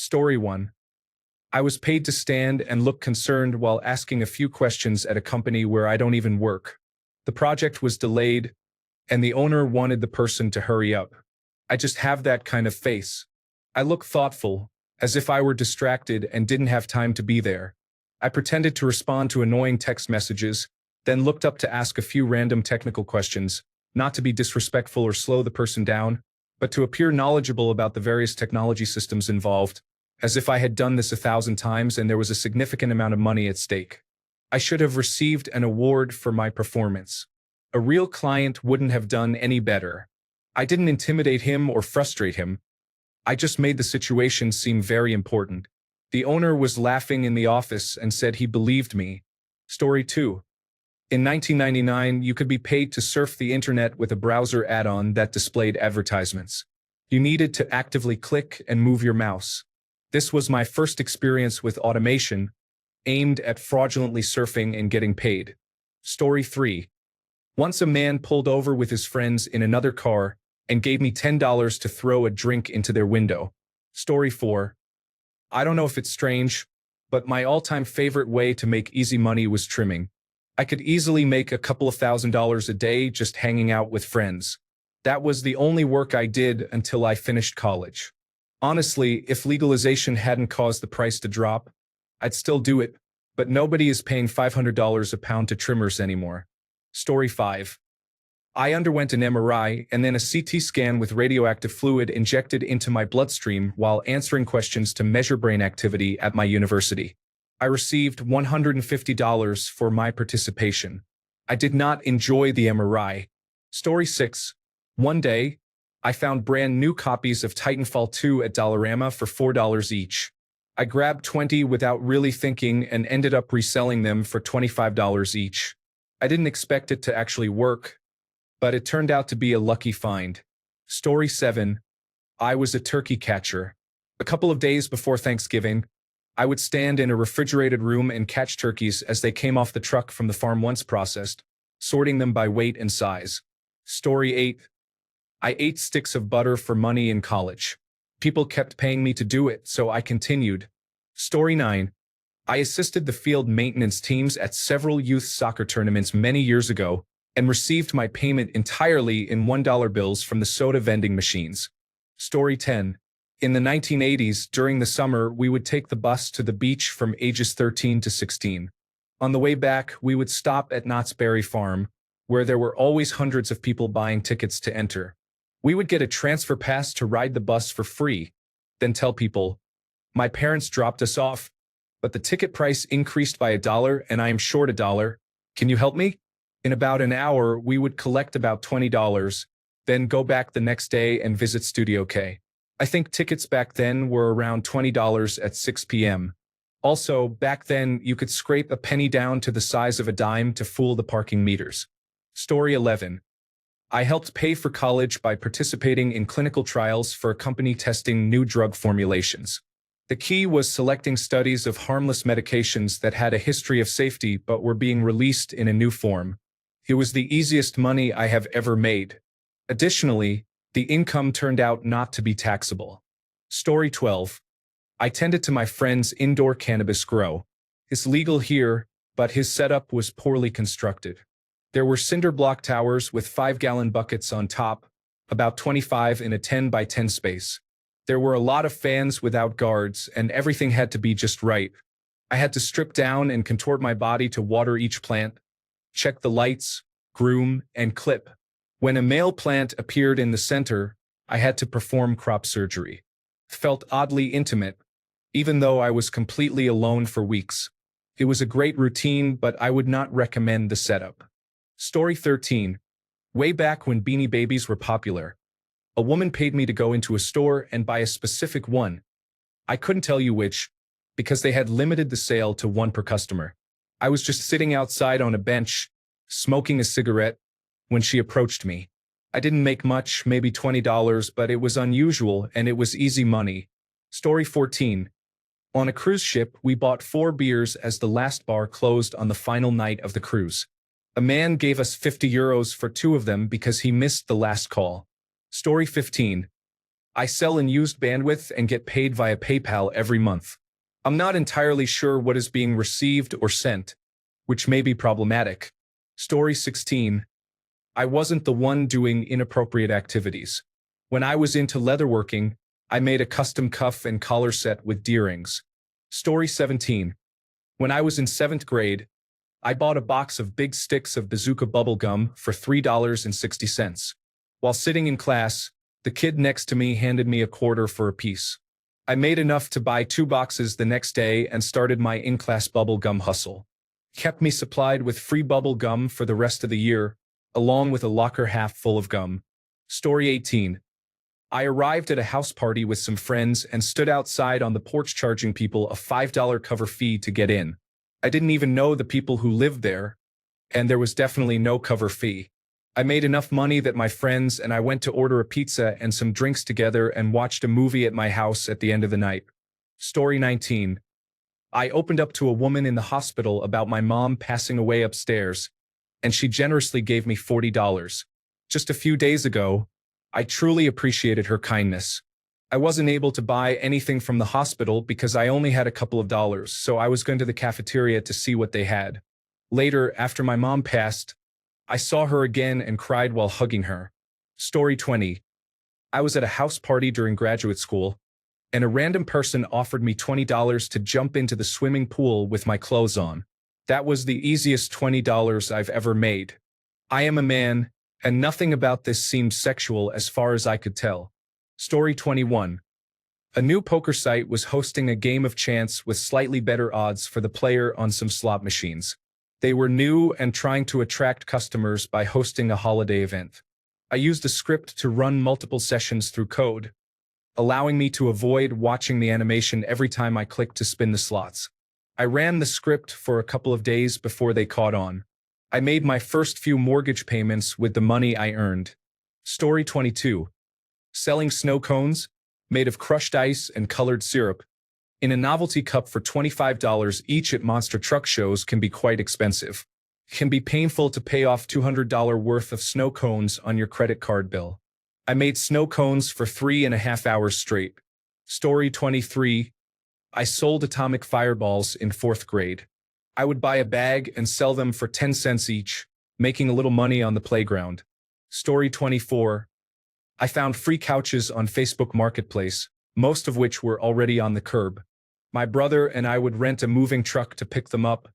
Story 1. I was paid to stand and look concerned while asking a few questions at a company where I don't even work. The project was delayed, and the owner wanted the person to hurry up. I just have that kind of face. I look thoughtful, as if I were distracted and didn't have time to be there. I pretended to respond to annoying text messages, then looked up to ask a few random technical questions, not to be disrespectful or slow the person down, but to appear knowledgeable about the various technology systems involved, as if I had done this 1,000 times and there was a significant amount of money at stake. I should have received an award for my performance. A real client wouldn't have done any better. I didn't intimidate him or frustrate him. I just made the situation seem very important. The owner was laughing in the office and said he believed me. Story 2. In 1999, you could be paid to surf the internet with a browser add-on that displayed advertisements. You needed to actively click and move your mouse. This was my first experience with automation, aimed at fraudulently surfing and getting paid. Story 3. Once a man pulled over with his friends in another car and gave me $10 to throw a drink into their window. Story 4. I don't know if it's strange, but my all-time favorite way to make easy money was trimming. I could easily make a couple of $1,000s a day just hanging out with friends. That was the only work I did until I finished college. Honestly, if legalization hadn't caused the price to drop, I'd still do it, but nobody is paying $500 a pound to trimmers anymore. Story 5. I underwent an MRI and then a CT scan with radioactive fluid injected into my bloodstream while answering questions to measure brain activity at my university. I received $150 for my participation. I did not enjoy the MRI. Story 6. One day, I found brand new copies of Titanfall 2 at Dollarama for $4 each. I grabbed 20 without really thinking and ended up reselling them for $25 each. I didn't expect it to actually work, but it turned out to be a lucky find. Story 7. I was a turkey catcher. A couple of days before Thanksgiving, I would stand in a refrigerated room and catch turkeys as they came off the truck from the farm once processed, sorting them by weight and size. Story 8. I ate sticks of butter for money in college. People kept paying me to do it, so I continued. Story 9. I assisted the field maintenance teams at several youth soccer tournaments many years ago and received my payment entirely in $1 bills from the soda vending machines. Story 10. In the 1980s, during the summer, we would take the bus to the beach from ages 13 to 16. On the way back, we would stop at Knott's Berry Farm, where there were always hundreds of people buying tickets to enter. We would get a transfer pass to ride the bus for free, then tell people, "My parents dropped us off, but the ticket price increased by $1 and I am short $1. Can you help me?" In about an hour, we would collect about $20, then go back the next day and visit Studio K. I think tickets back then were around $20 at 6 p.m. Also, back then, you could scrape a penny down to the size of a dime to fool the parking meters. Story 11. I helped pay for college by participating in clinical trials for a company testing new drug formulations. The key was selecting studies of harmless medications that had a history of safety but were being released in a new form. It was the easiest money I have ever made. Additionally, the income turned out not to be taxable. Story 12. I tended to my friend's indoor cannabis grow. It's legal here, but his setup was poorly constructed. There were cinder block towers with 5-gallon buckets on top, about 25 in a 10 by 10 space. There were a lot of fans without guards, and everything had to be just right. I had to strip down and contort my body to water each plant, check the lights, groom, and clip. When a male plant appeared in the center, I had to perform crop surgery. Felt oddly intimate, even though I was completely alone for weeks. It was a great routine, but I would not recommend the setup. Story 13. Way back when Beanie Babies were popular, a woman paid me to go into a store and buy a specific one. I couldn't tell you which, because they had limited the sale to one per customer. I was just sitting outside on a bench, smoking a cigarette, when she approached me. I didn't make much, maybe $20, but it was unusual and it was easy money. Story 14. On a cruise ship, we bought 4 beers as the last bar closed on the final night of the cruise. A man gave us €50 for 2 of them because he missed the last call. Story 15. I sell unused bandwidth and get paid via PayPal every month. I'm not entirely sure what is being received or sent, which may be problematic. Story 16. I wasn't the one doing inappropriate activities. When I was into leatherworking, I made a custom cuff and collar set with D-rings. Story 17. When I was in 7th grade, I bought a box of big sticks of bazooka bubble gum for $3.60. While sitting in class, the kid next to me handed me a quarter for a piece. I made enough to buy 2 boxes the next day and started my in-class bubble gum hustle. Kept me supplied with free bubble gum for the rest of the year, along with a locker half full of gum. Story 18. I arrived at a house party with some friends and stood outside on the porch charging people a $5 cover fee to get in. I didn't even know the people who lived there, and there was definitely no cover fee. I made enough money that my friends and I went to order a pizza and some drinks together and watched a movie at my house at the end of the night. Story 19. I opened up to a woman in the hospital about my mom passing away upstairs, and she generously gave me $40. Just a few days ago, I truly appreciated her kindness. I wasn't able to buy anything from the hospital because I only had a couple of dollars, so I was going to the cafeteria to see what they had. Later, after my mom passed, I saw her again and cried while hugging her. Story 20. I was at a house party during graduate school, and a random person offered me $20 to jump into the swimming pool with my clothes on. That was the easiest $20 I've ever made. I am a man, and nothing about this seemed sexual as far as I could tell. Story 21. A new poker site was hosting a game of chance with slightly better odds for the player on some slot machines. They were new and trying to attract customers by hosting a holiday event. I used a script to run multiple sessions through code, allowing me to avoid watching the animation every time I clicked to spin the slots. I ran the script for a couple of days before they caught on. I made my first few mortgage payments with the money I earned. Story 22. Selling snow cones, made of crushed ice and colored syrup, in a novelty cup for $25 each at monster truck shows can be quite expensive. It can be painful to pay off $200 worth of snow cones on your credit card bill. I made snow cones for 3.5 hours straight. Story 23. I sold atomic fireballs in 4th grade. I would buy a bag and sell them for 10 cents each, making a little money on the playground. Story 24. I found free couches on Facebook Marketplace, most of which were already on the curb. My brother and I would rent a moving truck to pick them up,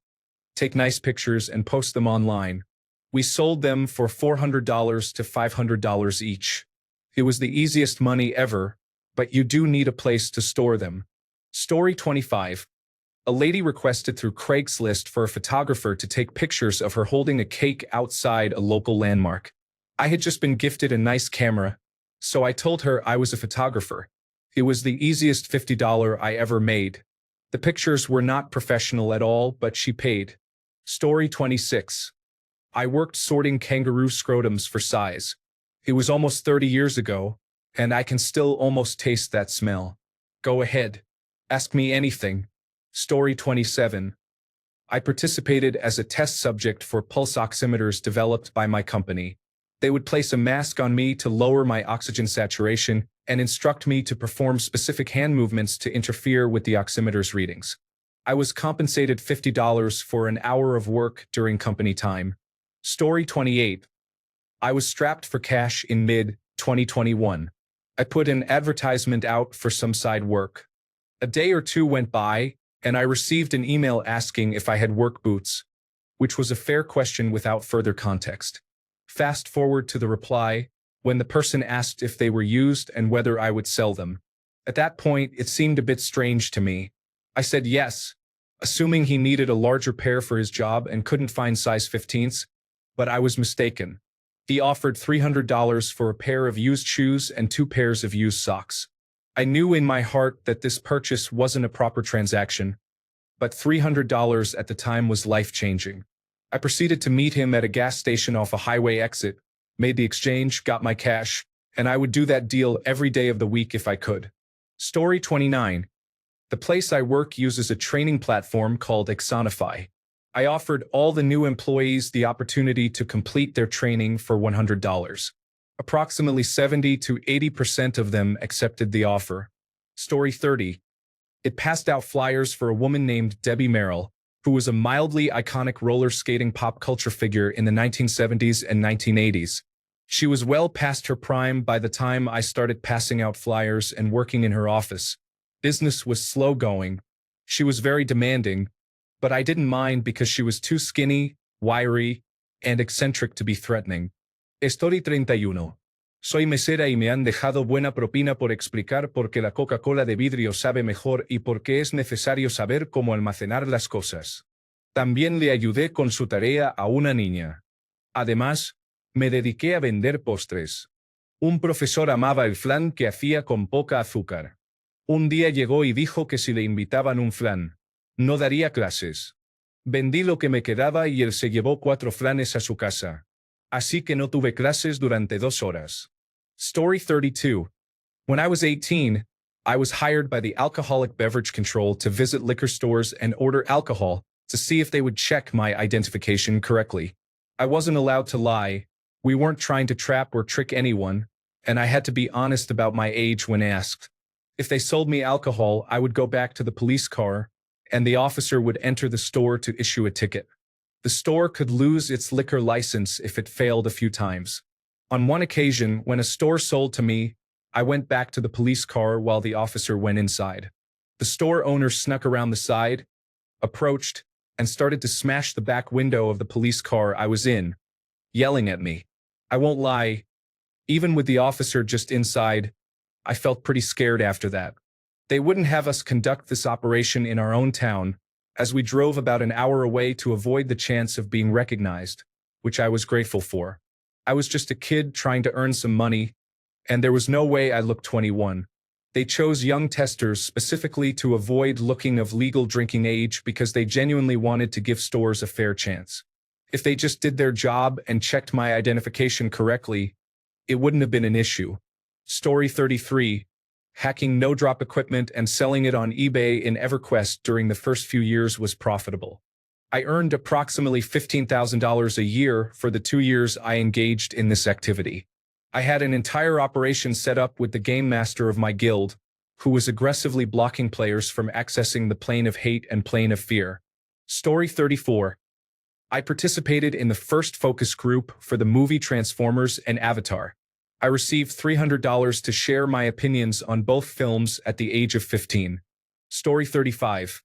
take nice pictures, and post them online. We sold them for $400 to $500 each. It was the easiest money ever, but you do need a place to store them. Story 25. A lady requested through Craigslist for a photographer to take pictures of her holding a cake outside a local landmark. I had just been gifted a nice camera, so I told her I was a photographer. It was the easiest $50 I ever made. The pictures were not professional at all, but she paid. Story 26. I worked sorting kangaroo scrotums for size. It was almost 30 years ago, and I can still almost taste that smell. Go ahead. Ask me anything. Story 27. I participated as a test subject for pulse oximeters developed by my company. They would place a mask on me to lower my oxygen saturation and instruct me to perform specific hand movements to interfere with the oximeter's readings. I was compensated $50 for an hour of work during company time. Story 28. I was strapped for cash in mid-2021. I put an advertisement out for some side work. A day or two went by, and I received an email asking if I had work boots, which was a fair question without further context. Fast forward to the reply, when the person asked if they were used and whether I would sell them. At that point, it seemed a bit strange to me. I said yes, assuming he needed a larger pair for his job and couldn't find size 15s, but I was mistaken. He offered $300 for a pair of used shoes and 2 pairs of used socks. I knew in my heart that this purchase wasn't a proper transaction, but $300 at the time was life-changing. I proceeded to meet him at a gas station off a highway exit, made the exchange, got my cash, and I would do that deal every day of the week if I could. Story 29. The place I work uses a training platform called Axonify. I offered all the new employees the opportunity to complete their training for $100. Approximately 70 to 80% of them accepted the offer. Story 30. It passed out flyers for a woman named Debbie Merrill, who was a mildly iconic roller skating pop culture figure in the 1970s and 1980s. She was well past her prime by the time I started passing out flyers and working in her office. Business was slow going. She was very demanding, but I didn't mind because she was too skinny, wiry, and eccentric to be threatening. Story 31. Soy mesera y me han dejado buena propina por explicar por qué la Coca-Cola de vidrio sabe mejor y por qué es necesario saber cómo almacenar las cosas. También le ayudé con su tarea a una niña. Además, me dediqué a vender postres. Un profesor amaba el flan que hacía con poca azúcar. Un día llegó y dijo que si le invitaban un flan, no daría clases. Vendí lo que me quedaba y él se llevó 4 flanes a su casa. Así que no tuve clases durante 2 horas. Story 32. When I was 18, I was hired by the Alcoholic Beverage Control to visit liquor stores and order alcohol to see if they would check my identification correctly. I wasn't allowed to lie. We weren't trying to trap or trick anyone, and I had to be honest about my age when asked. If they sold me alcohol, I would go back to the police car, and the officer would enter the store to issue a ticket. The store could lose its liquor license if it failed a few times. On one occasion, when a store sold to me, I went back to the police car while the officer went inside. The store owner snuck around the side, approached, and started to smash the back window of the police car I was in, yelling at me. I won't lie, even with the officer just inside, I felt pretty scared after that. They wouldn't have us conduct this operation in our own town, as we drove about an hour away to avoid the chance of being recognized, which I was grateful for. I was just a kid trying to earn some money, and there was no way I looked 21. They chose young testers specifically to avoid looking of legal drinking age because they genuinely wanted to give stores a fair chance. If they just did their job and checked my identification correctly, it wouldn't have been an issue. Story 33. Hacking no-drop equipment and selling it on eBay in EverQuest during the first few years was profitable. I earned approximately $15,000 a year for the 2 years I engaged in this activity. I had an entire operation set up with the game master of my guild, who was aggressively blocking players from accessing the plane of hate and plane of fear. Story 34. I participated in the first focus group for the movie Transformers and Avatar. I received $300 to share my opinions on both films at the age of 15. Story 35.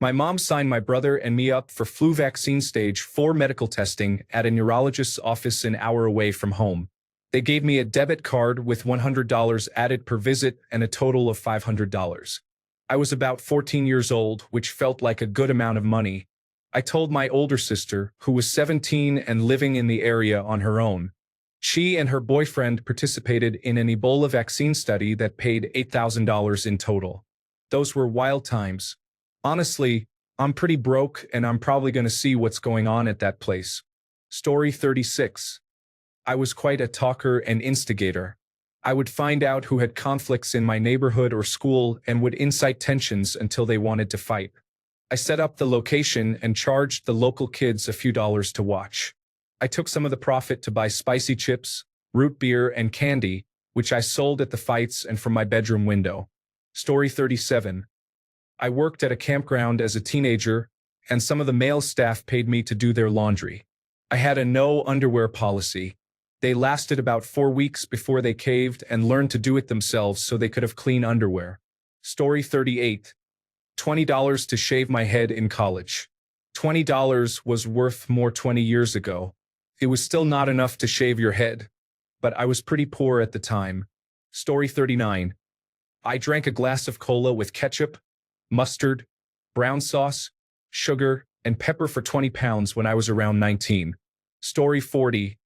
My mom signed my brother and me up for flu vaccine stage 4 medical testing at a neurologist's office an hour away from home. They gave me a debit card with $100 added per visit and a total of $500. I was about 14 years old, which felt like a good amount of money. I told my older sister, who was 17 and living in the area on her own. She and her boyfriend participated in an Ebola vaccine study that paid $8,000 in total. Those were wild times. Honestly, I'm pretty broke and I'm probably going to see what's going on at that place. Story 36. I was quite a talker and instigator. I would find out who had conflicts in my neighborhood or school and would incite tensions until they wanted to fight. I set up the location and charged the local kids a few dollars to watch. I took some of the profit to buy spicy chips, root beer, and candy, which I sold at the fights and from my bedroom window. Story 37. I worked at a campground as a teenager, and some of the male staff paid me to do their laundry. I had a no underwear policy. They lasted about 4 weeks before they caved and learned to do it themselves so they could have clean underwear. Story 38. $20 to shave my head in college. $20 was worth more 20 years ago. It was still not enough to shave your head, but I was pretty poor at the time. Story 39. I drank a glass of cola with ketchup, mustard, brown sauce, sugar, and pepper for 20 pounds when I was around 19. Story 40.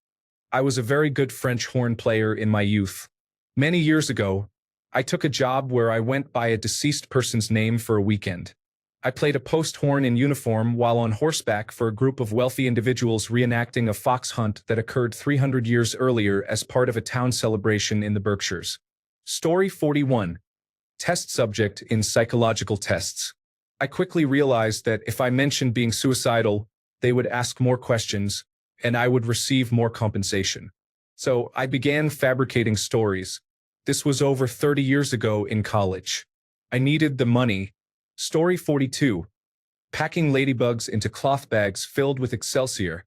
I was a very good French horn player in my youth. Many years ago, I took a job where I went by a deceased person's name for a weekend. I played a post horn in uniform while on horseback for a group of wealthy individuals reenacting a fox hunt that occurred 300 years earlier as part of a town celebration in the Berkshires. Story 41. Test subject in psychological tests. I quickly realized that if I mentioned being suicidal, they would ask more questions, and I would receive more compensation. So I began fabricating stories. This was over 30 years ago in college. I needed the money. Story 42. Packing ladybugs into cloth bags filled with Excelsior,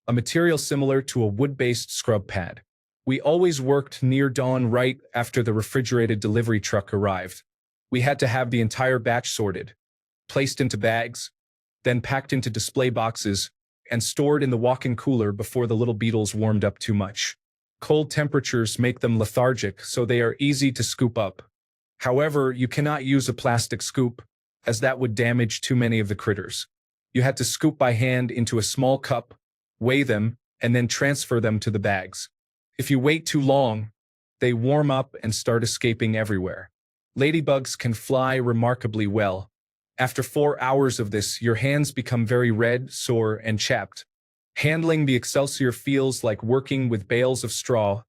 a material similar to a wood-based scrub pad. We always worked near dawn right after the refrigerated delivery truck arrived. We had to have the entire batch sorted, placed into bags, then packed into display boxes, and stored in the walk-in cooler before the little beetles warmed up too much. Cold temperatures make them lethargic, so they are easy to scoop up. However, you cannot use a plastic scoop, as that would damage too many of the critters. You had to scoop by hand into a small cup, weigh them, and then transfer them to the bags. If you wait too long, they warm up and start escaping everywhere. Ladybugs can fly remarkably well. After 4 hours of this, your hands become very red, sore, and chapped. Handling the Excelsior feels like working with bales of straw,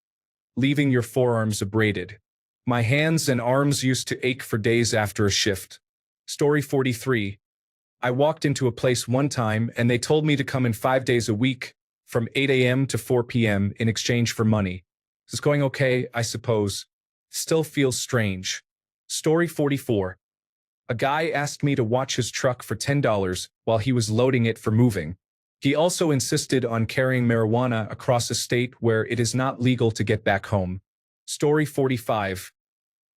leaving your forearms abraded. My hands and arms used to ache for days after a shift. Story 43. I walked into a place one time and they told me to come in 5 days a week, from 8 a.m. to 4 p.m. in exchange for money. It's going okay, I suppose. Still feels strange. Story 44. A guy asked me to watch his truck for $10 while he was loading it for moving. He also insisted on carrying marijuana across a state where it is not legal to get back home. Story 45.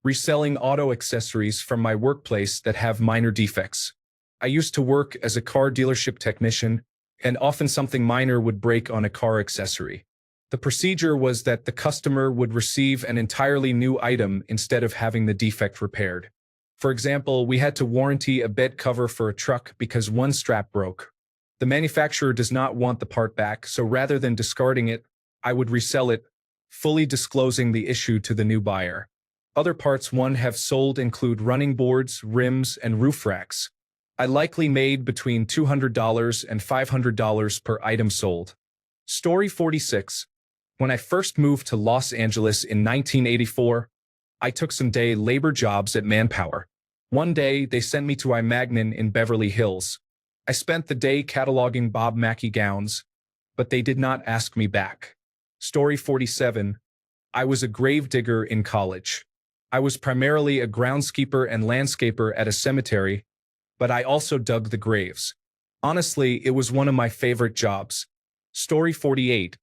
Reselling auto accessories from my workplace that have minor defects. I used to work as a car dealership technician, and often something minor would break on a car accessory. The procedure was that the customer would receive an entirely new item instead of having the defect repaired. For example, we had to warranty a bed cover for a truck because one strap broke. The manufacturer does not want the part back, so rather than discarding it, I would resell it, fully disclosing the issue to the new buyer. Other parts one have sold include running boards, rims, and roof racks. I likely made between $200 and $500 per item sold. Story 46. When I first moved to Los Angeles in 1984, I took some day labor jobs at Manpower. One day, they sent me to Imagnon in Beverly Hills. I spent the day cataloging Bob Mackie gowns, but they did not ask me back. Story 47. I was a gravedigger in college. I was primarily a groundskeeper and landscaper at a cemetery, but I also dug the graves. Honestly, it was one of my favorite jobs. Story 48.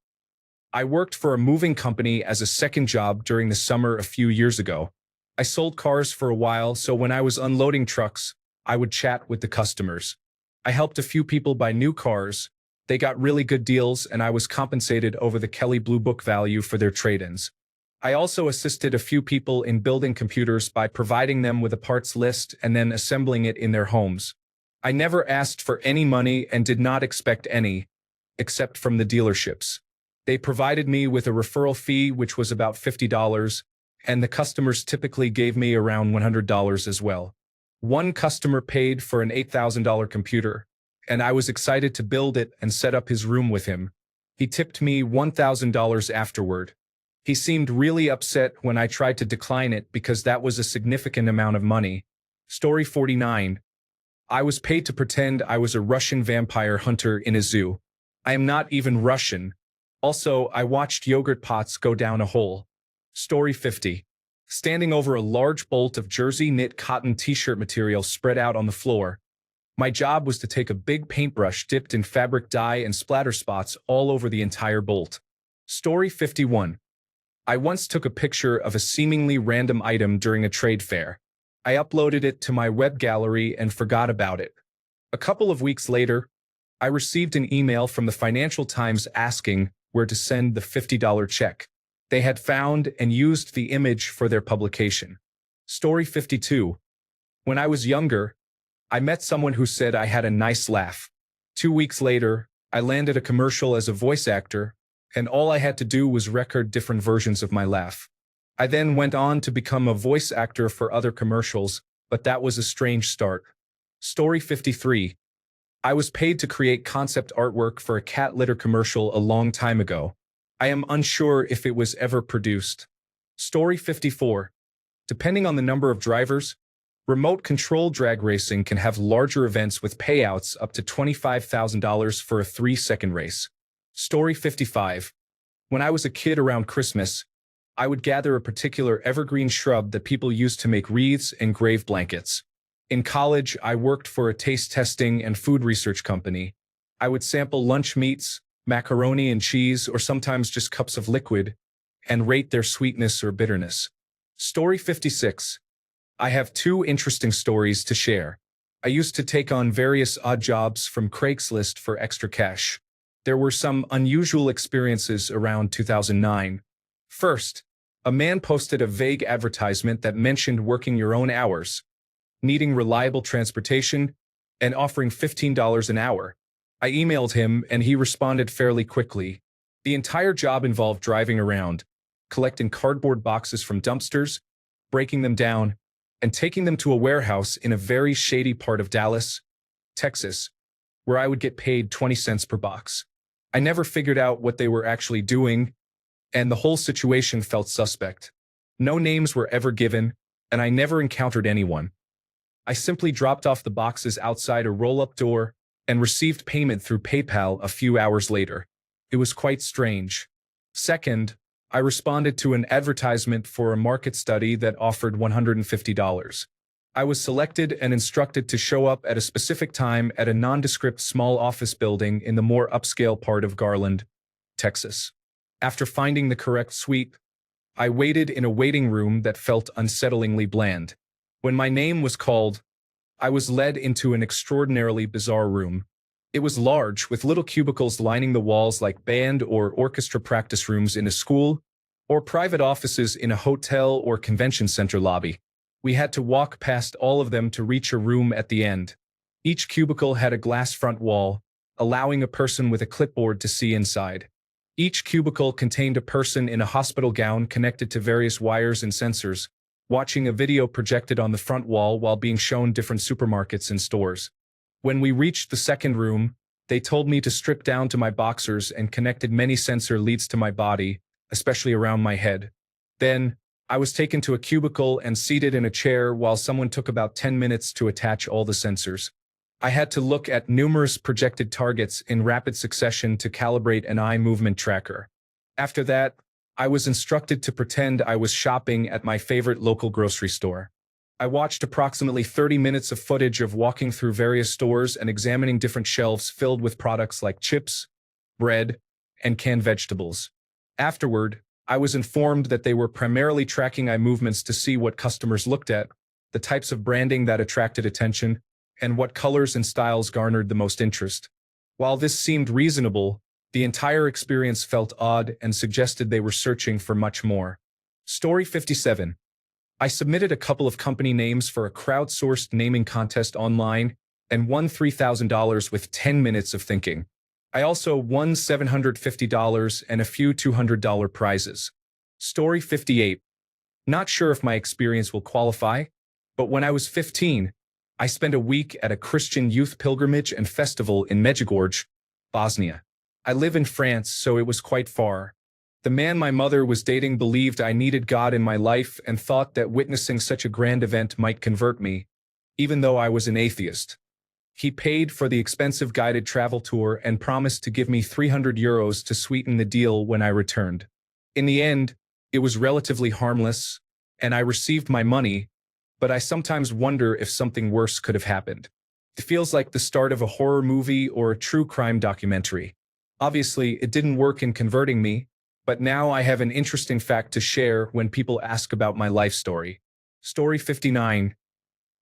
I worked for a moving company as a second job during the summer a few years ago. I sold cars for a while, so when I was unloading trucks, I would chat with the customers. I helped a few people buy new cars. They got really good deals, and I was compensated over the Kelley Blue Book value for their trade-ins. I also assisted a few people in building computers by providing them with a parts list and then assembling it in their homes. I never asked for any money and did not expect any, except from the dealerships. They provided me with a referral fee, which was about $50, and the customers typically gave me around $100 as well. One customer paid for an $8,000 computer, and I was excited to build it and set up his room with him. He tipped me $1,000 afterward. He seemed really upset when I tried to decline it because that was a significant amount of money. Story 49. I was paid to pretend I was a Russian vampire hunter in a zoo. I am not even Russian. Also, I watched yogurt pots go down a hole. Story 50. Standing over a large bolt of jersey knit cotton t-shirt material spread out on the floor. My job was to take a big paintbrush dipped in fabric dye and splatter spots all over the entire bolt. Story 51. I once took a picture of a seemingly random item during a trade fair. I uploaded it to my web gallery and forgot about it. A couple of weeks later, I received an email from the Financial Times asking where to send the $50 check. They had found and used the image for their publication. Story 52. When I was younger, I met someone who said I had a nice laugh. 2 weeks later, I landed a commercial as a voice actor, and all I had to do was record different versions of my laugh. I then went on to become a voice actor for other commercials, but that was a strange start. Story 53. I was paid to create concept artwork for a cat litter commercial a long time ago. I am unsure if it was ever produced. Story 54. Depending on the number of drivers, remote control drag racing can have larger events with payouts up to $25,000 for a 3-second race. Story 55. When I was a kid around Christmas, I would gather a particular evergreen shrub that people used to make wreaths and grave blankets. In college, I worked for a taste testing and food research company. I would sample lunch meats, macaroni and cheese, or sometimes just cups of liquid, and rate their sweetness or bitterness. Story 56. I have two interesting stories to share. I used to take on various odd jobs from Craigslist for extra cash. There were some unusual experiences around 2009. First, a man posted a vague advertisement that mentioned working your own hours, needing reliable transportation, and offering $15 an hour. I emailed him and he responded fairly quickly. The entire job involved driving around, collecting cardboard boxes from dumpsters, breaking them down, and taking them to a warehouse in a very shady part of Dallas, Texas, where I would get paid 20 cents per box. I never figured out what they were actually doing, and the whole situation felt suspect. No names were ever given, and I never encountered anyone. I simply dropped off the boxes outside a roll-up door and received payment through PayPal a few hours later. It was quite strange. Second, I responded to an advertisement for a market study that offered $150. I was selected and instructed to show up at a specific time at a nondescript small office building in the more upscale part of Garland, Texas. After finding the correct suite, I waited in a waiting room that felt unsettlingly bland. When my name was called, I was led into an extraordinarily bizarre room. It was large, with little cubicles lining the walls like band or orchestra practice rooms in a school, or private offices in a hotel or convention center lobby. We had to walk past all of them to reach a room at the end. Each cubicle had a glass front wall, allowing a person with a clipboard to see inside. Each cubicle contained a person in a hospital gown connected to various wires and sensors, watching a video projected on the front wall while being shown different supermarkets and stores. When we reached the second room, they told me to strip down to my boxers and connected many sensor leads to my body, especially around my head. Then, I was taken to a cubicle and seated in a chair while someone took about 10 minutes to attach all the sensors. I had to look at numerous projected targets in rapid succession to calibrate an eye movement tracker. After that, I was instructed to pretend I was shopping at my favorite local grocery store. I watched approximately 30 minutes of footage of walking through various stores and examining different shelves filled with products like chips, bread, and canned vegetables. Afterward, I was informed that they were primarily tracking eye movements to see what customers looked at, the types of branding that attracted attention, and what colors and styles garnered the most interest. While this seemed reasonable, the entire experience felt odd and suggested they were searching for much more. Story 57. I submitted a couple of company names for a crowdsourced naming contest online and won $3,000 with 10 minutes of thinking. I also won $750 and a few $200 prizes. Story 58. Not sure if my experience will qualify, but when I was 15, I spent a week at a Christian youth pilgrimage and festival in Medjugorje, Bosnia. I live in France, so it was quite far. The man my mother was dating believed I needed God in my life and thought that witnessing such a grand event might convert me, even though I was an atheist. He paid for the expensive guided travel tour and promised to give me €300 to sweeten the deal when I returned. In the end, it was relatively harmless, and I received my money, but I sometimes wonder if something worse could have happened. It feels like the start of a horror movie or a true crime documentary. Obviously, it didn't work in converting me, but now I have an interesting fact to share when people ask about my life story. Story 59.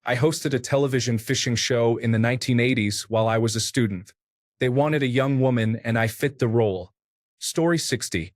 I hosted a television fishing show in the 1980s while I was a student. They wanted a young woman and I fit the role. Story 60.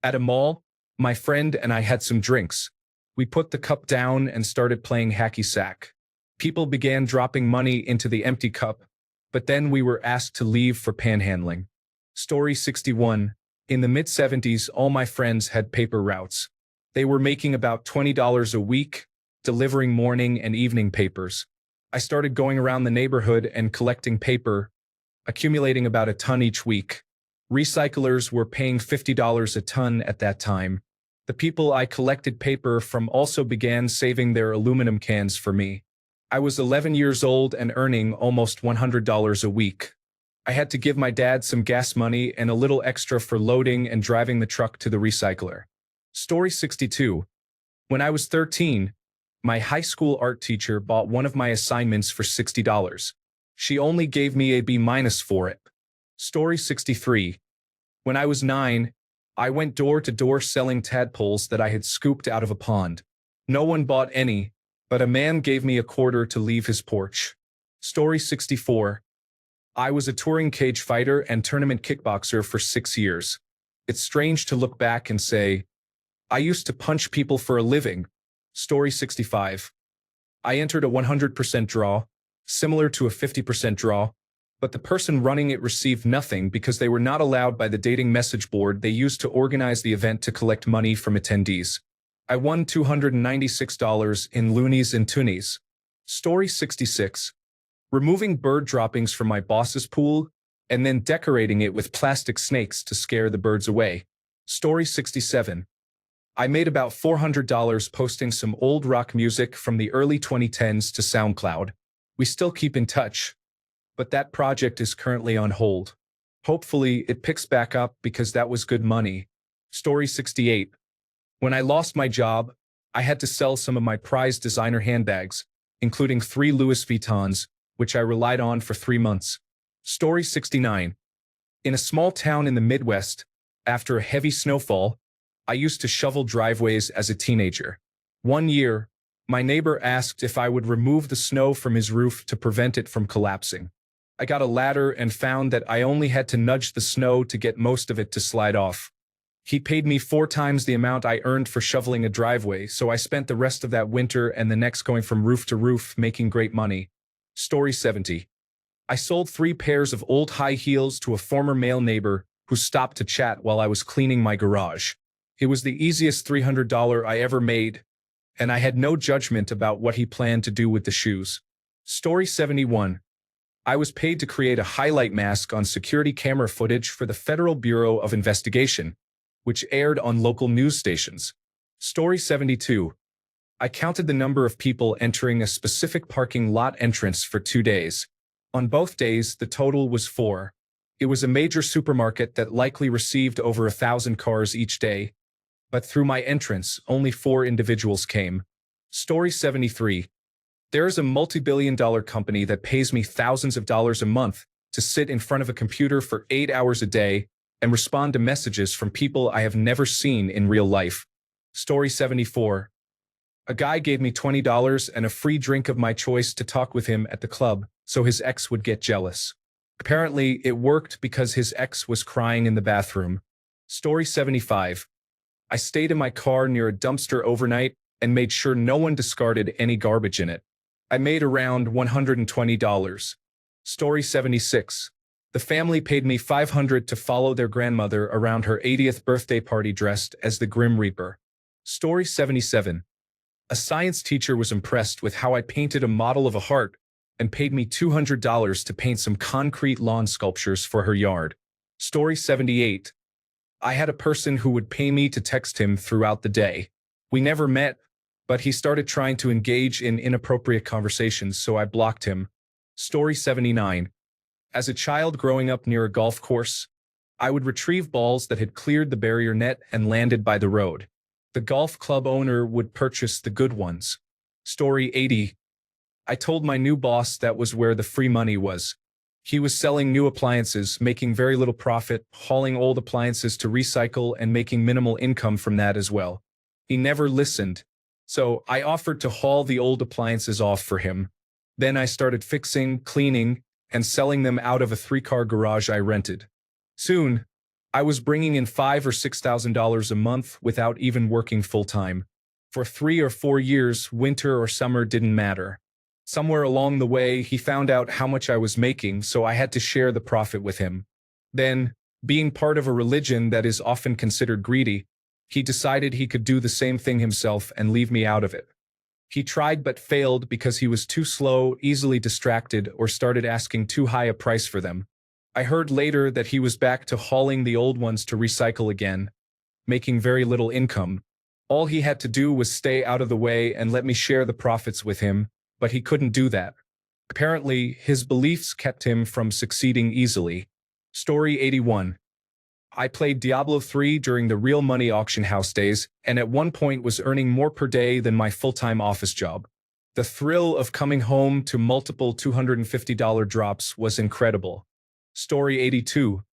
At a mall, my friend and I had some drinks. We put the cup down and started playing hacky sack. People began dropping money into the empty cup, but then we were asked to leave for panhandling. Story 61. In the mid-70s, all my friends had paper routes. They were making about $20 a week, delivering morning and evening papers. I started going around the neighborhood and collecting paper, accumulating about a ton each week. Recyclers were paying $50 a ton at that time. The people I collected paper from also began saving their aluminum cans for me. I was 11 years old and earning almost $100 a week. I had to give my dad some gas money and a little extra for loading and driving the truck to the recycler. Story 62. When I was 13, my high school art teacher bought one of my assignments for $60. She only gave me a B- for it. Story 63. When I was 9, I went door to door selling tadpoles that I had scooped out of a pond. No one bought any, but a man gave me a quarter to leave his porch. Story 64. I was a touring cage fighter and tournament kickboxer for 6 years. It's strange to look back and say, I used to punch people for a living. Story 65. I entered a 100% draw, similar to a 50% draw, but the person running it received nothing because they were not allowed by the dating message board they used to organize the event to collect money from attendees. I won $296 in loonies and toonies. Story 66. Removing bird droppings from my boss's pool and then decorating it with plastic snakes to scare the birds away. Story 67. I made about $400 posting some old rock music from the early 2010s to SoundCloud. We still keep in touch, but that project is currently on hold. Hopefully, it picks back up because that was good money. Story 68. When I lost my job, I had to sell some of my prized designer handbags, including 3 Louis Vuittons, which I relied on for 3 months. Story 69. In a small town in the Midwest, after a heavy snowfall, I used to shovel driveways as a teenager. One year, my neighbor asked if I would remove the snow from his roof to prevent it from collapsing. I got a ladder and found that I only had to nudge the snow to get most of it to slide off. He paid me 4 times the amount I earned for shoveling a driveway, so I spent the rest of that winter and the next going from roof to roof making great money. Story 70. I sold 3 pairs of old high heels to a former male neighbor who stopped to chat while I was cleaning my garage. It was the easiest $300 I ever made, and I had no judgment about what he planned to do with the shoes. Story 71. I was paid to create a highlight mask on security camera footage for the Federal Bureau of Investigation, which aired on local news stations. Story 72. I counted the number of people entering a specific parking lot entrance for 2 days. On both days, the total was 4. It was a major supermarket that likely received over 1,000 cars each day, but through my entrance, only 4 individuals came. Story 73. There is a multi-billion-dollar company that pays me thousands of dollars a month to sit in front of a computer for 8 hours a day and respond to messages from people I have never seen in real life. Story 74. A guy gave me $20 and a free drink of my choice to talk with him at the club, so his ex would get jealous. Apparently, it worked because his ex was crying in the bathroom. Story 75. I stayed in my car near a dumpster overnight and made sure no one discarded any garbage in it. I made around $120. Story 76. The family paid me $500 to follow their grandmother around her 80th birthday party dressed as the Grim Reaper. Story 77. A science teacher was impressed with how I painted a model of a heart and paid me $200 to paint some concrete lawn sculptures for her yard. Story 78. I had a person who would pay me to text him throughout the day. We never met, but he started trying to engage in inappropriate conversations, so I blocked him. Story 79. As a child growing up near a golf course, I would retrieve balls that had cleared the barrier net and landed by the road. The golf club owner would purchase the good ones. Story 80. I told my new boss that was where the free money was. He was selling new appliances, making very little profit, hauling old appliances to recycle and making minimal income from that as well. He never listened, so I offered to haul the old appliances off for him. Then I started fixing, cleaning, and selling them out of a 3-car garage I rented. Soon, I was bringing in $5,000 or $6,000 a month without even working full-time. For 3 or 4 years, winter or summer didn't matter. Somewhere along the way, he found out how much I was making, so I had to share the profit with him. Then, being part of a religion that is often considered greedy, he decided he could do the same thing himself and leave me out of it. He tried but failed because he was too slow, easily distracted, or started asking too high a price for them. I heard later that he was back to hauling the old ones to recycle again, making very little income. All he had to do was stay out of the way and let me share the profits with him, but he couldn't do that. Apparently, his beliefs kept him from succeeding easily. Story 81. I played Diablo 3 during the real money auction house days, and at one point was earning more per day than my full-time office job. The thrill of coming home to multiple $250 drops was incredible. Story 82.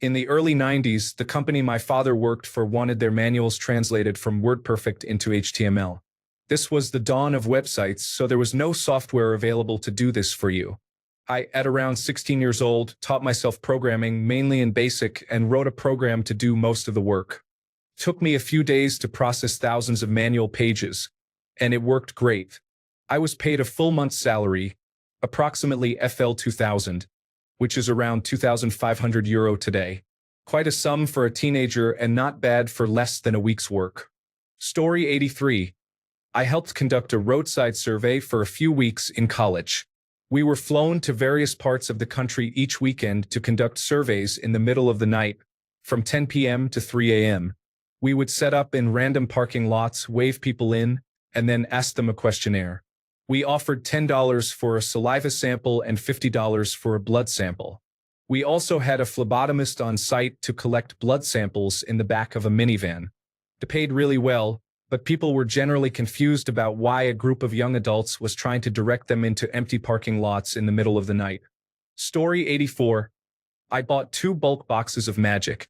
In the early 90s, the company my father worked for wanted their manuals translated from WordPerfect into HTML. This was the dawn of websites, so there was no software available to do this for you. I, at around 16 years old, taught myself programming mainly in BASIC and wrote a program to do most of the work. It took me a few days to process thousands of manual pages, and it worked great. I was paid a full month's salary, approximately FL 2000, which is around €2,500 today. Quite a sum for a teenager and not bad for less than a week's work. Story 83. I helped conduct a roadside survey for a few weeks in college. We were flown to various parts of the country each weekend to conduct surveys in the middle of the night, from 10 p.m. to 3 a.m. We would set up in random parking lots, wave people in, and then ask them a questionnaire. We offered $10 for a saliva sample and $50 for a blood sample. We also had a phlebotomist on site to collect blood samples in the back of a minivan. It paid really well, but people were generally confused about why a group of young adults was trying to direct them into empty parking lots in the middle of the night. Story 84. I bought 2 bulk boxes of Magic,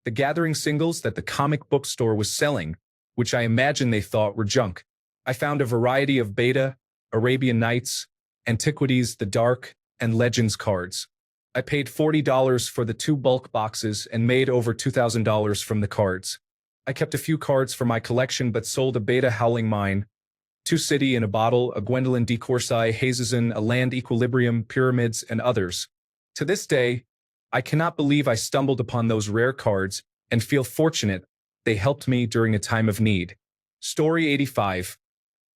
the Gathering singles that the comic book store was selling, which I imagine they thought were junk. I found a variety of Beta, Arabian Nights, Antiquities, the Dark, and Legends cards. I paid $40 for the 2 bulk boxes and made over $2,000 from the cards. I kept a few cards for my collection but sold a Beta Howling Mine, 2 City in a Bottle, a Gwendolyn D. Corsi, Hazezen, a Land Equilibrium, Pyramids, and others. To this day, I cannot believe I stumbled upon those rare cards and feel fortunate they helped me during a time of need. Story 85.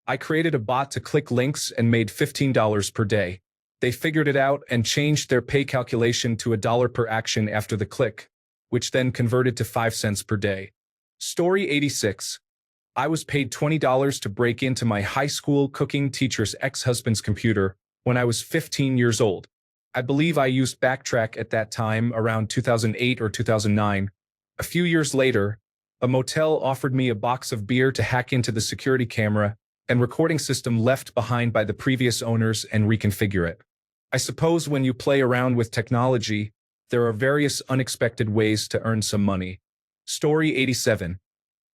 I created a bot to click links and made $15 per day. They figured it out and changed their pay calculation to $1 per action after the click, which then converted to 5 cents per day. Story 86. I was paid $20 to break into my high school cooking teacher's ex-husband's computer when I was 15 years old. I believe I used Backtrack at that time, around 2008 or 2009. A few years later, a motel offered me a box of beer to hack into the security camera and recording system left behind by the previous owners and reconfigure it. I suppose when you play around with technology, there are various unexpected ways to earn some money. Story 87.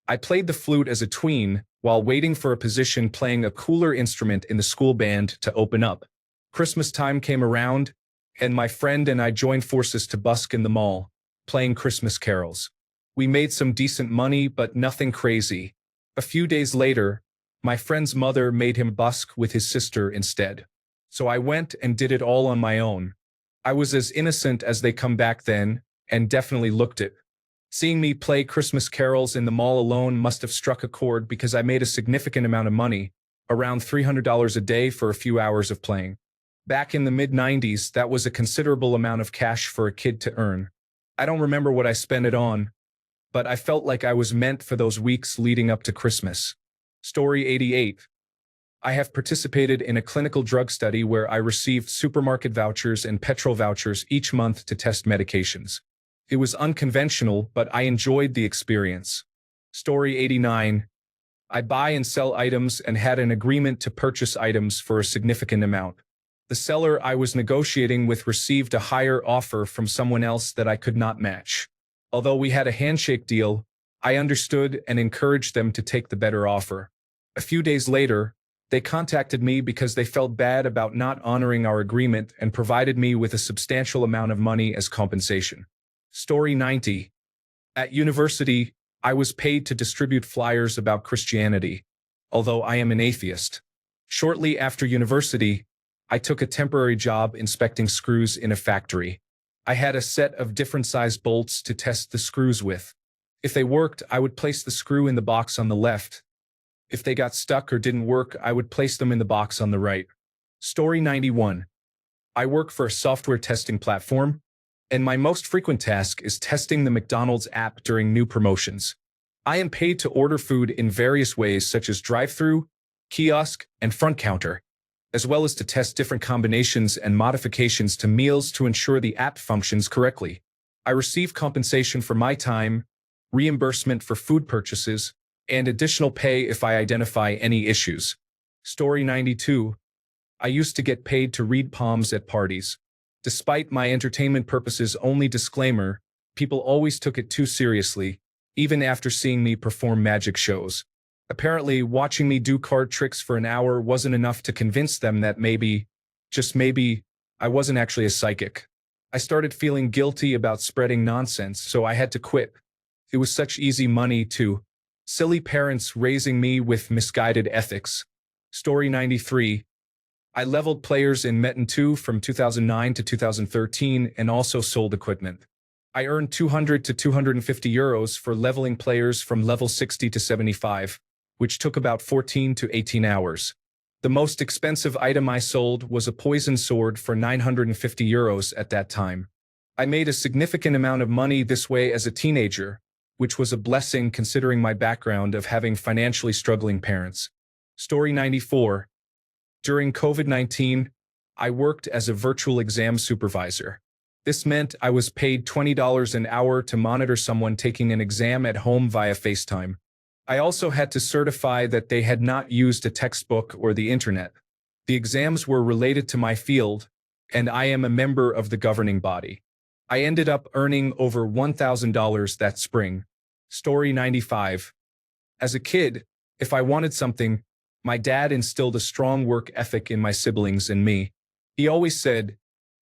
I played the flute as a tween while waiting for a position playing a cooler instrument in the school band to open up. Christmas time came around, and my friend and I joined forces to busk in the mall, playing Christmas carols. We made some decent money, but nothing crazy. A few days later, my friend's mother made him busk with his sister instead. So I went and did it all on my own. I was as innocent as they come back then, and definitely looked it. Seeing me play Christmas carols in the mall alone must have struck a chord because I made a significant amount of money, around $300 a day for a few hours of playing. Back in the mid-90s, that was a considerable amount of cash for a kid to earn. I don't remember what I spent it on, but I felt like I was meant for those weeks leading up to Christmas. Story 88. I have participated in a clinical drug study where I received supermarket vouchers and petrol vouchers each month to test medications. It was unconventional, but I enjoyed the experience. Story 89. I buy and sell items and had an agreement to purchase items for a significant amount. The seller I was negotiating with received a higher offer from someone else that I could not match. Although we had a handshake deal, I understood and encouraged them to take the better offer. A few days later, they contacted me because they felt bad about not honoring our agreement and provided me with a substantial amount of money as compensation. Story 90. At university, I was paid to distribute flyers about Christianity, although I am an atheist. Shortly after university, I took a temporary job inspecting screws in a factory. I had a set of different sized bolts to test the screws with. If they worked, I would place the screw in the box on the left. If they got stuck or didn't work, I would place them in the box on the right. Story 91. I work for a software testing platform, and my most frequent task is testing the McDonald's app during new promotions. I am paid to order food in various ways such as drive-thru, kiosk, and front counter. as well as to test different combinations and modifications to meals to ensure the app functions correctly. I receive compensation for my time, reimbursement for food purchases, and additional pay if I identify any issues. Story 92. I used to get paid to read palms at parties. Despite my entertainment purposes only disclaimer, people always took it too seriously, even after seeing me perform magic shows. Apparently, watching me do card tricks for an hour wasn't enough to convince them that maybe, just maybe, I wasn't actually a psychic. I started feeling guilty about spreading nonsense, so I had to quit. It was such easy money too. Silly parents raising me with misguided ethics. Story 93. I leveled players in Metin 2 from 2009 to 2013 and also sold equipment. I earned 200 to 250 euros for leveling players from level 60 to 75, which took about 14 to 18 hours. The most expensive item I sold was a poison sword for 950 euros at that time. I made a significant amount of money this way as a teenager, which was a blessing considering my background of having financially struggling parents. Story 94. During COVID-19, I worked as a virtual exam supervisor. This meant I was paid $20 an hour to monitor someone taking an exam at home via FaceTime. I also had to certify that they had not used a textbook or the internet. The exams were related to my field, and I am a member of the governing body. I ended up earning over $1,000 that spring. Story 95. As a kid, if I wanted something, my dad instilled a strong work ethic in my siblings and me. He always said,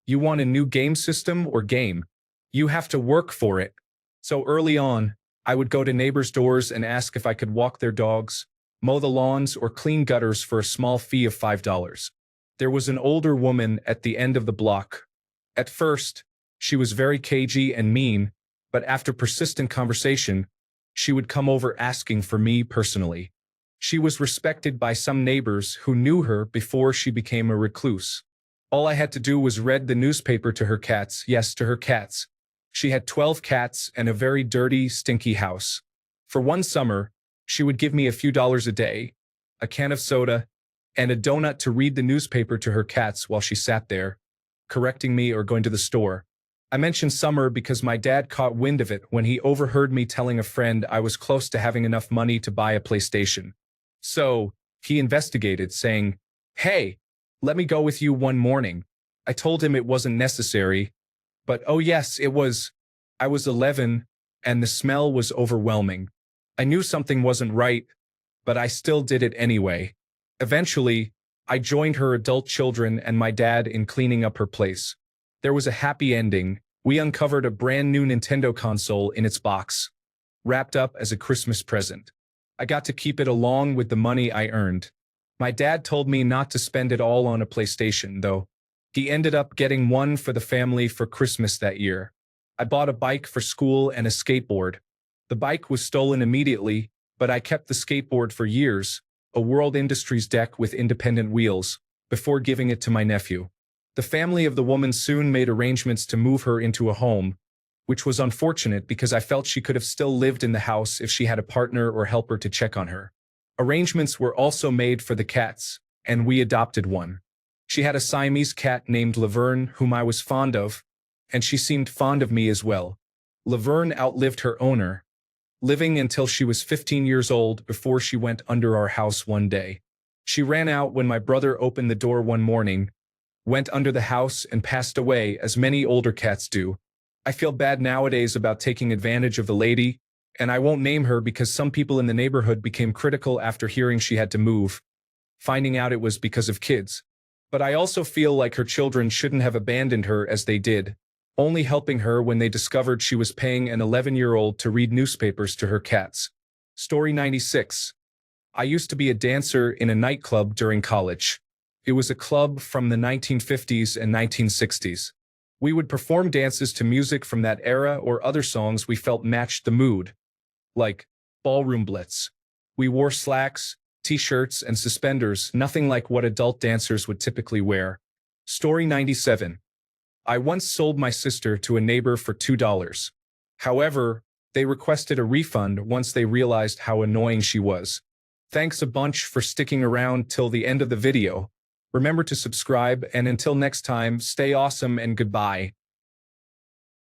"You want a new game system or game? You have to work for it." So early on, I would go to neighbors' doors and ask if I could walk their dogs, mow the lawns, or clean gutters for a small fee of $5. There was an older woman at the end of the block. At first, she was very cagey and mean, but after persistent conversation, she would come over asking for me personally. She was respected by some neighbors who knew her before she became a recluse. All I had to do was read the newspaper to her cats, yes, to her cats. She had 12 cats and a very dirty, stinky house. For one summer, she would give me a few dollars a day, a can of soda, and a donut to read the newspaper to her cats while she sat there, correcting me or going to the store. I mentioned summer because my dad caught wind of it when he overheard me telling a friend I was close to having enough money to buy a PlayStation. So, he investigated, saying, "Hey, let me go with you one morning." I told him it wasn't necessary, but oh yes, it was. I was 11, and the smell was overwhelming. I knew something wasn't right, but I still did it anyway. Eventually, I joined her adult children and my dad in cleaning up her place. There was a happy ending. We uncovered a brand new Nintendo console in its box, wrapped up as a Christmas present. I got to keep it along with the money I earned. My dad told me not to spend it all on a PlayStation, though. He ended up getting one for the family for Christmas that year. I bought a bike for school and a skateboard. The bike was stolen immediately, but I kept the skateboard for years, a World Industries deck with independent wheels, before giving it to my nephew. The family of the woman soon made arrangements to move her into a home, which was unfortunate because I felt she could have still lived in the house if she had a partner or helper to check on her. Arrangements were also made for the cats, and we adopted one. She had a Siamese cat named Laverne, whom I was fond of, and she seemed fond of me as well. Laverne outlived her owner, living until she was 15 years old before she went under our house one day. She ran out when my brother opened the door one morning, went under the house, and passed away, as many older cats do. I feel bad nowadays about taking advantage of the lady, and I won't name her because some people in the neighborhood became critical after hearing she had to move, finding out it was because of kids. But I also feel like her children shouldn't have abandoned her as they did, only helping her when they discovered she was paying an 11-year-old to read newspapers to her cats. Story 96. I used to be a dancer in a nightclub during college. It was a club from the 1950s and 1960s. We would perform dances to music from that era or other songs we felt matched the mood, like Ballroom Blitz. We wore slacks, t-shirts, and suspenders, nothing like what adult dancers would typically wear. Story 97. I once sold my sister to a neighbor for $2. However, they requested a refund once they realized how annoying she was. Thanks a bunch for sticking around till the end of the video. Remember to subscribe, and until next time, stay awesome and goodbye.